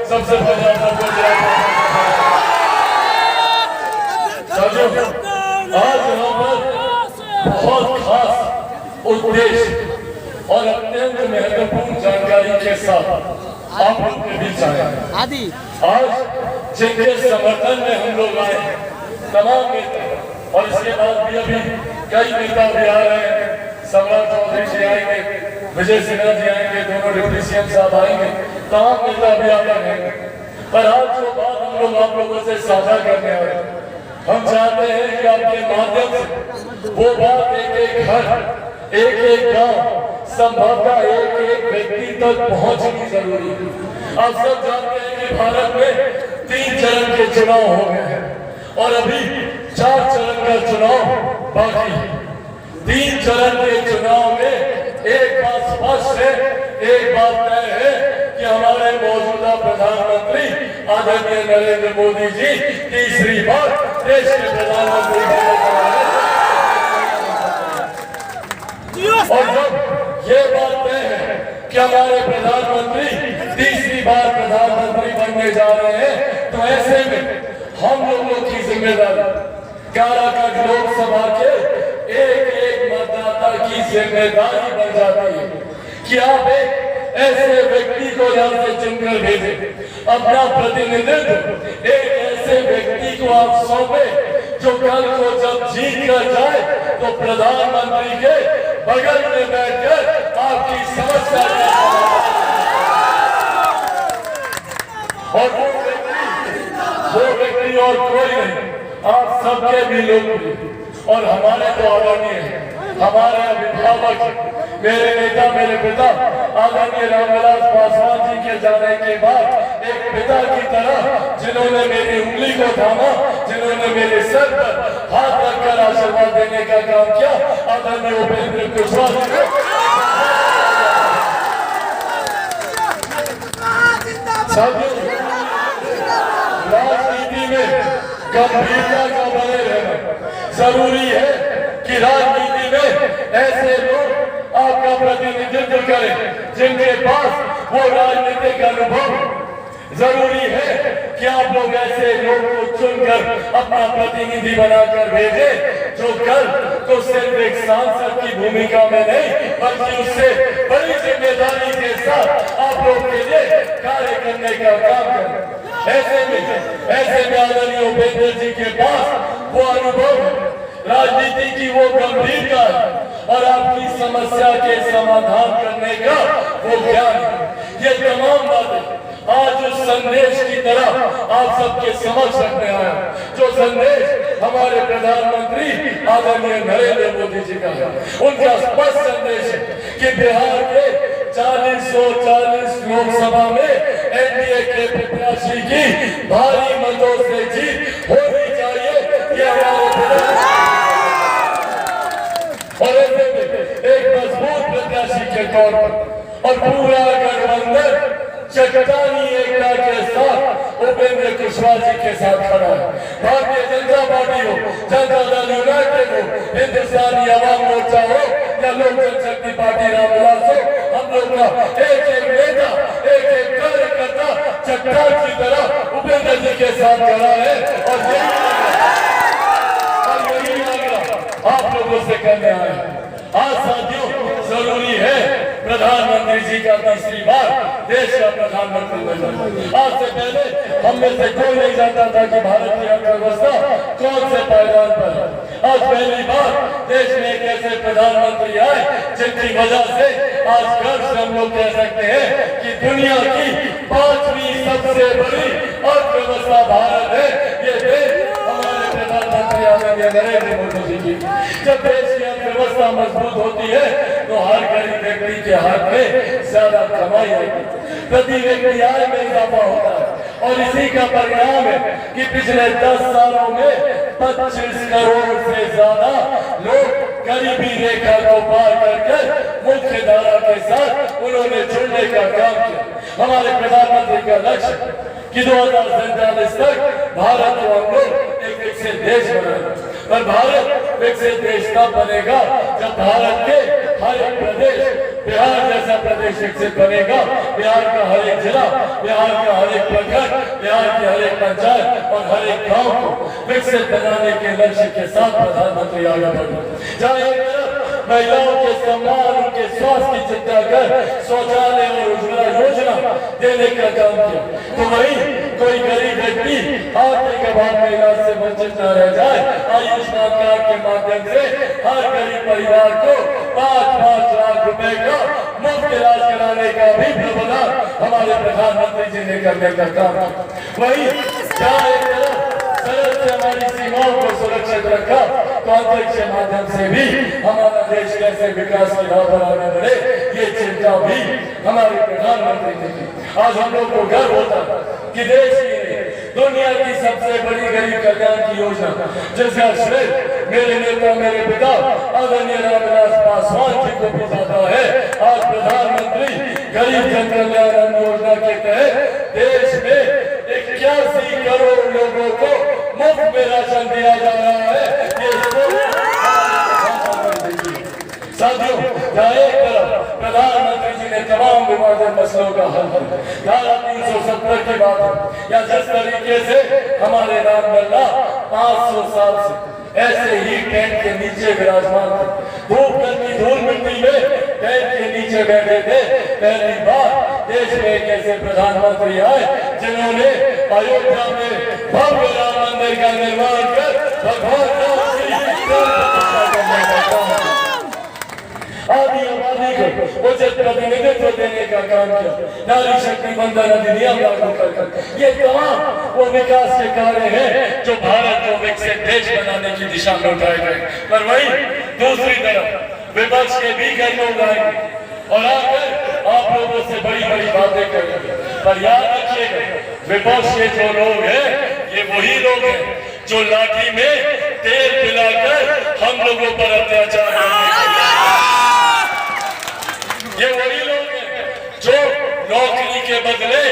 सबसे पहले आज यहाँ पर बहुत खास उद्देश्य और अत्यंत महत्वपूर्ण जानकारी के साथ आप लोग के बीच आए आदि आज जिनके समर्थन में हम लोग आए तमाम नेता और इसके बाद भी अभी कई नेता भी आ रहे हैं। सम्राट चौधरी जी आएंगे, विजय सिन्हा जी आएंगे, दोनों डिप्टी सीएम साहब आएंगे, तमाम नेता भी आ रहे हैं। पर आज जो बात हम लोग आप लोगों से साझा करने आए, हम चाहते हैं कि आपके माध्यम से वो बात एक एक घर, एक एक गांव, संभवतः एक एक व्यक्ति तक पहुंचनी जरूरी है। आप सब जानते हैं कि भारत में 3 चरण के चुनाव हो गए हैं और अभी 4 चरण का चुनाव बाकी है। 3 चरण के चुनाव में एक बात स्पष्ट है, एक बात तय है कि हमारे मौजूदा प्रधानमंत्री आदरणीय नरेंद्र मोदी जी तीसरी बार देश के प्रधानमंत्री और जब ये बात तय है कि हमारे प्रधानमंत्री तीसरी बार प्रधानमंत्री बनने जा रहे हैं, तो ऐसे में हम लोगों की जिम्मेदारी काराकाट लोकसभा के एक एक मतदाता की जिम्मेदारी बन जाती है कि आप एक ऐसे व्यक्ति को यहाँ से चुनकर भेजे, अपना प्रतिनिधित्व एक ऐसे व्यक्ति को आप सौंपे जो कल को जब जीत कर जाए तो प्रधानमंत्री के बगल में बैठकर आपकी समस्या और वो व्यक्ति और कोई नहीं, आप सबके भी लोग और हमारे तो आदरणीय है, हमारे अभिभावक मेरे नेता मेरे पिता आदरणीय रामविलास पासवान जी के जाने के बाद एक पिता की तरह जिन्होंने मेरी उंगली को थामा, जिन्होंने मेरे सर पर हाथ रखकर आशीर्वाद देने का काम किया, आदरणीय उपेंद्र कुशवाहा जी। राजनीति में गंभीरता का बने रहना जरूरी है कि राजनीति में ऐसे लोग आपका प्रतिनिधित्व करें जिनके पास वो राजनीतिक अनुभव। जरूरी है कि आप लोग ऐसे लोग को चुनकर अपना प्रतिनिधि बनाकर भेजे जो कल तो सिर्फ एक सांसद की भूमिका में नहीं बल्कि उससे बड़ी जिम्मेदारी के साथ आप लोग के लिए कार्य करने का काम करें। ऐसे में आदरणीय उपेंद्र जी के पास वो अनुभव, राजनीति की वो गंभीरता और आपकी समस्या के समाधान करने का वो ज्ञान। ये तमाम बातें आज उस संदेश की तरह आप सबके समक्ष रखने आया, जो संदेश हमारे प्रधानमंत्री आदरणीय नरेंद्र मोदी जी का है। उनका स्पष्ट संदेश है कि बिहार के 40 लोकसभा में एनडीए के प्रत्याशी की भारी मतों से जीत होनी चाहिए। ये हमारे और एक मजबूत प्रत्याशी के तौर पर और पूरा गठबंधन चट्टानी एकता के साथ उपेंद्र कुशवाहा जी के साथ खड़ा है। भारतीय जनता पार्टी हो, जनता दल यूनाइटेड हो, हिंदुस्तानी अवाम मोर्चा हो या लोक जनशक्ति पार्टी रामविलास हो, हम लोग का एक एक नेता, एक एक कार्यकर्ता चट्टान की तरह उपेंद्र जी के साथ खड़ा है और यही आग्रह आप लोगों से करने आए हैं। आज साथियों जरूरी है प्रधानमंत्री जी का तीसरी बार देश का प्रधानमंत्री बनना। आज से पहले हम में से कोई नहीं जानता था कि भारत की अर्थव्यवस्था कौन से पायदान पर है। आज पहली बार देश में एक ऐसे प्रधानमंत्री आए जिनकी वजह से आज गर्व से हम लोग कह सकते हैं कि दुनिया की 5वीं सबसे बड़ी अर्थव्यवस्था भारत है। ये देश हमारे प्रधानमंत्री आदरणीय नरेंद्र मोदी जी की। जब देश की अर्थव्यवस्था मजबूत होती है तो हर गरीब व्यक्ति के हाथ में ज्यादा कमाई आएगी, प्रति व्यक्ति आय में इजाफा होता है और इसी का परिणाम है कि पिछले 10 सालों में 25 करोड़ से ज्यादा लोग गरीबी रेखा को पार करके मुख्य धारा के साथ उन्होंने जुड़ने का काम किया। हमारे प्रधानमंत्री का लक्ष्य कि 2047 तक भारत को हम लोग एक विकसित देश बनाएंगे। पर भारत विकसित देश तब बनेगा जब भारत के हर एक प्रदेश, बिहार जैसा प्रदेश विकसित बनेगा। बिहार का हर एक जिला, बिहार का हर एक प्रखंड, बिहार की हर एक पंचायत और हर एक गांव को विकसित बनाने के लक्ष्य के साथ प्रधानमंत्री आगे बढ़े। जहाँ एक तरफ महिलाओं के सम्मान, उनके स्वास्थ्य की चिंता कर शौचालय और उज्ज्वला योजना देने का काम किया, तो वही कोई गरीब व्यक्ति आर्थिक अभाव में इलाज से वंचित न रह जाए। आयुष्मान कार्ड के माध्यम से हर गरीब परिवार को 5-5 लाख रुपए का मुफ्त इलाज कराने का भी प्रावधान हमारे प्रधानमंत्री जी ने करने का काम किया। वही जहाँ एक तरफ सरहद से हमारी सीमाओं को सुरक्षित रखा, तो अंतरिक्ष के माध्यम से भी हमारा देश कैसे विकास की राह पर आगे बढ़े, ये चिंता भी हमारे प्रधानमंत्री ने की। आज हम लोग को गर्व होता कि देश की दुनिया की सबसे बड़ी गरीब कल्याण की योजना, जिसका श्रेय मेरे नेता, मेरे पिता आदरणीय रामविलास पासवान जी को भी जाता है। आज प्रधानमंत्री गरीब जन कल्याण योजना के तहत देश में 81 करोड़ लोगों को मुफ्त में राशन दिया जा रहा है। साथियों, जहाँ एक तरफ प्रधानमंत्री जी ने तमाम विवादित मसलों का हल किया, धारा 370 की बात है, या जिस तरीके से हमारे रामलला 500 साल से ऐसे ही टेंट के नीचे विराजमान थे, धूप गर्मी धूल मिट्टी में टेंट के नीचे बैठे थे। पहली बार देश में एक ऐसे प्रधानमंत्री आए जिन्होंने अयोध्या में भव्य राम मंदिर का निर्माण कर भगवान राम की प्रतिष्ठा करने का काम किया, आदि आबादी को उचित प्रतिनिधित्व देने का काम किया, नारी शक्ति बंधन अधिनियम लागू कर ये तमाम वो विकास के कार्य हैं जो भारत को विकसित देश बनाने की दिशा में उठाए गए। पर वही दूसरी तरफ विपक्ष के भी कई लोग आएंगे और आकर आप लोगों से बड़ी बड़ी बातें करेंगे। पर याद रखिएगा, विपक्ष के जो लोग हैं ये वही लोग हैं जो लाठी में तेल पिलाकर हम लोगों पर अत्याचार करते हैं। ये वही लोग हैं जो नौकरी के बदले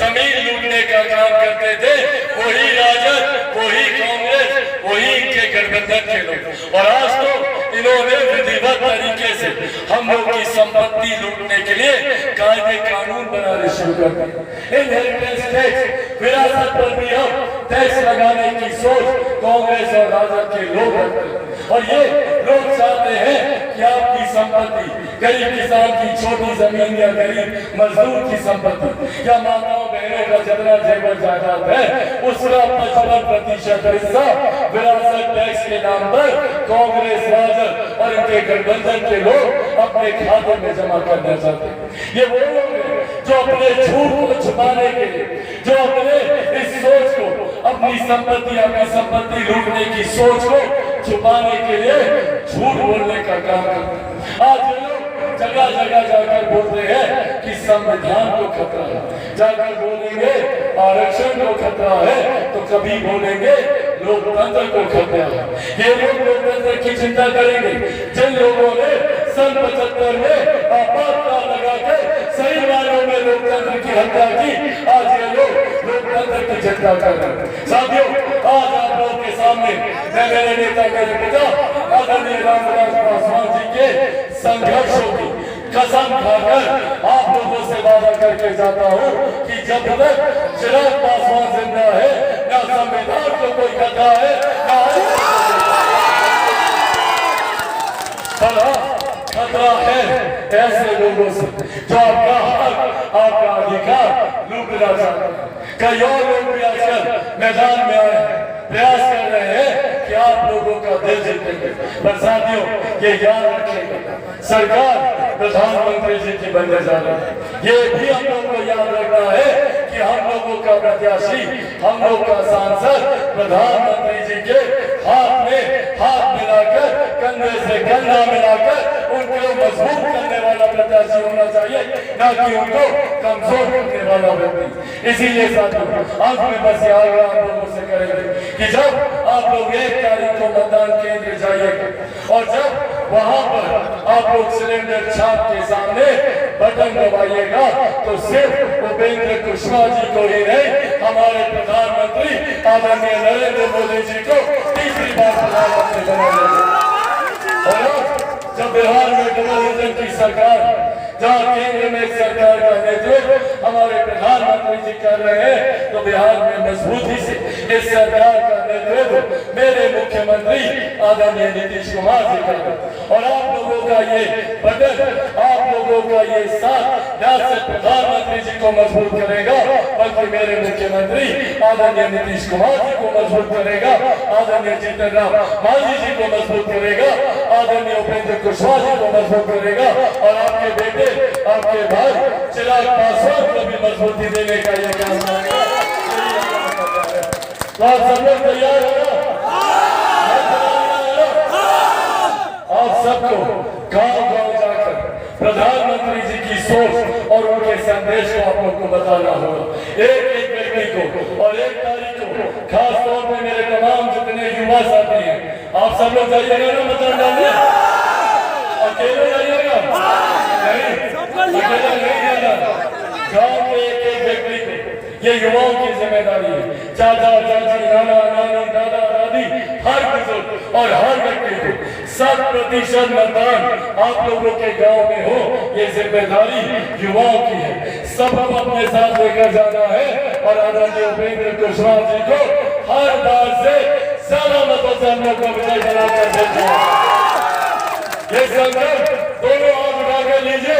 जमीन लूटने का काम करते थे। वही राजद, वही कांग्रेस, वही इनके गठबंधन के लोग। और आज तो इन्होंने विधिवत तरीके से हम लोग की संपत्ति लूटने के लिए कायदे कानून बनाने शुरू कर दिए। इनहेरिटेंस टैक्स, विरासत पर भी हम टैक्स लगाने की सोच कांग्रेस और राजद के लोग रखते हैं। और ये लोग चाहते हैं कि आपकी संपत्ति, गरीब किसान की छोटी जमीन या गरीब मजदूर की संपत्ति या माताओं बहनों का जितना जेवर जायदाद है उसका 55% हिस्सा विरासत टैक्स के नाम पर कांग्रेस, राजद और इनके गठबंधन के लोग अपने खाते में जमा करना चाहते हैं। ये वो लोग हैं जो अपने झूठ को छुपाने के लिए, जो अपने इस सोच को, अपनी संपत्ति लूटने की सोच को छुपाने के लिए झूठ बोलने का काम करते हैं। आज लोग जगह जगह जाकर बोलते हैं कि संविधान को खतरा है, जाकर बोलेंगे आरक्षण को खतरा है, तो कभी बोलेंगे लोकतंत्र को खतरा है। ये लोग लोकतंत्र की चिंता करेंगे जिन लोगों ने सन 75 में आपातकाल लगाकर सही मायनों में लोकतंत्र की हत्या की। आज ये लोग लोकतंत्र की चिंता कर रहे हैं। साथियों, आज आप लोगों के सामने मैं मेरे नेता, मेरे पिता आदरणीय रामविलास पासवान जी के संघर्षों की कसम खाकर आप लोगों से वादा करके जाता हूँ कि जब तक चिराग पासवान जिंदा है, न संविधान को कोई खतरा है, खतरा है ऐसे लोगों से जो आपका हक, आपका अधिकार लूटना चाहते हैं। कई और लोग भी आजकल मैदान में आए हैं, प्रयास कर रहे हैं कि आप लोगों का दिल जीतेंगे। पर साथियों, ये याद रखिएगा, सरकार प्रधानमंत्री जी की बनने जा रही है। ये भी हम लोग को याद रखना है कि हम लोगों का प्रत्याशी, हम लोग का सांसद प्रधानमंत्री जी के हाथ में हाथ मिलाकर, कंधे से कंधा मिलाकर उनको मजबूत करने वाला प्रत्याशी होना चाहिए, न कि उनको कमजोर करने वाला व्यक्ति। इसीलिए साथियों, अंत में बस याद आप लोगों से करेंगे कि जब आप लोग 1 तारीख को मतदान केंद्र जाइएगा और जब वहां पर आप लोग सिलेंडर छाप के सामने बटन दबाइएगा तो सिर्फ उपेंद्र कुशवाहा जी को ही नहीं, हमारे प्रधानमंत्री आदरणीय नरेंद्र मोदी जी को तीसरी बार प्रधानमंत्री बनाया। और जब बिहार में डबल इंजन की सरकार, जहाँ केंद्र में एक सरकार का नेतृत्व हमारे प्रधानमंत्री जी कर रहे हैं, तो बिहार में मजबूती से इस सरकार का नेतृत्व मेरे मुख्यमंत्री आदरणीय नीतीश कुमार जी कर रहे हैं। और आप लोगों का ये बटन, आप लोगों का ये साथ न सिर्फ प्रधानमंत्री जी को मजबूत करेगा, बल्कि मेरे मुख्यमंत्री आदरणीय नीतीश कुमार जी को मजबूत करेगा, आदरणीय जीतन राम मांझी जी को मजबूत करेगा, आदरणीय उपेंद्र कुशवाहा जी को मजबूत करेगा, और आपके बेटे, आपके भाई चिराग पासवान को भी मजबूती देने का यह काम करेगा। तो आप सब लोग तैयार हो ना? आप सबको गांव-गांव जाकर प्रधानमंत्री जी की सोच और उनके संदेश को आप लोग को बताना होगा, एक-एक व्यक्ति को। और 1 तारीख को खास तौर पे मेरे तमाम जितने युवा साथी हैं, आप सब लोग जाइएगा ना मतदान डालने? अकेले जाइएगा? नहीं, अकेले नहीं जाना। गांव के एक-एक व्यक्ति को, ये युवाओं की जिम्मेदारी है। चाचा चाची, नाना नानी, दादा दादी, हर बुजुर्ग और हर व्यक्ति को 100% मतदान आप लोगों के गांव में हो, ये जिम्मेदारी युवाओं की है। सबको अपने साथ लेकर जाना है और आदरणीय उपेंद्र कुशवाहा जी को हर बार से ज्यादा मतों से हम लोग को विजय बनाकर देते हैं। ये संकल्प दोनों हाथ उठाकर लीजिए।